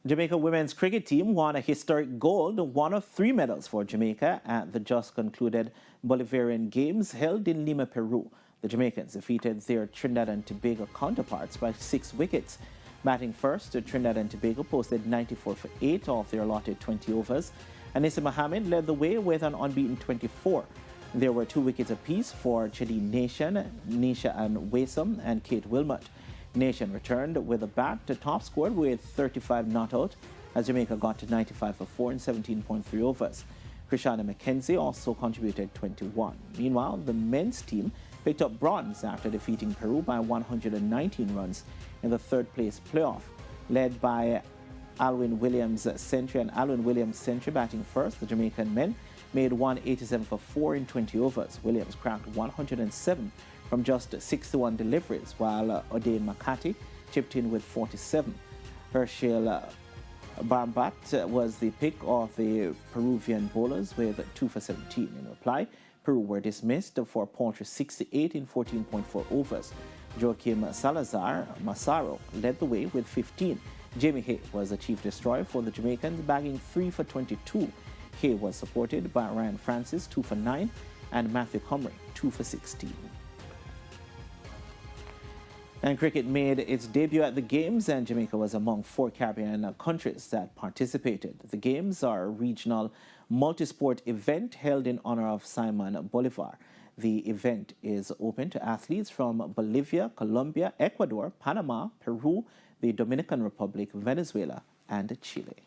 Jamaica women's cricket team won a historic gold, one of 3 medals for Jamaica at the just concluded Bolivarian Games held in Lima, Peru. The Jamaicans defeated their Trinidad and Tobago counterparts by 6 wickets. Batting first, Trinidad and Tobago posted 94 for 8 off their allotted 20 overs. Anissa Mohammed led the way with an unbeaten 24. There were 2 wickets apiece for Chile Nation, Nisha and Wasom, and Kate Wilmot. Nation returned with a bat to top scored with 35 not out as Jamaica got to 95 for 4 in 17.3 overs. Krishana McKenzie also contributed 21. Meanwhile, the men's team picked up bronze after defeating Peru by 119 runs in the third-place playoff. Led by Alwyn Williams' century and Alwyn Williams' century batting first, the Jamaican men made 187 for 4 in 20 overs. Williams cracked 107 from just 61 deliveries, while O'Dane McCarthy chipped in with 47. Herschel Barbat was the pick of the Peruvian bowlers with 2 for 17. In reply, Peru were dismissed for paltry 68 in 14.4 overs. Joaquim Salazar Massaro led the way with 15. Jamie Hay was the chief destroyer for the Jamaicans, bagging 3 for 22. Hay was supported by Ryan Francis, 2 for 9, and Matthew Comrie, 2 for 16. And cricket made its debut at the Games, and Jamaica was among 4 Caribbean countries that participated. The Games are a regional multi-sport event held in honor of Simon Bolivar. The event is open to athletes from Bolivia, Colombia, Ecuador, Panama, Peru, the Dominican Republic, Venezuela, and Chile.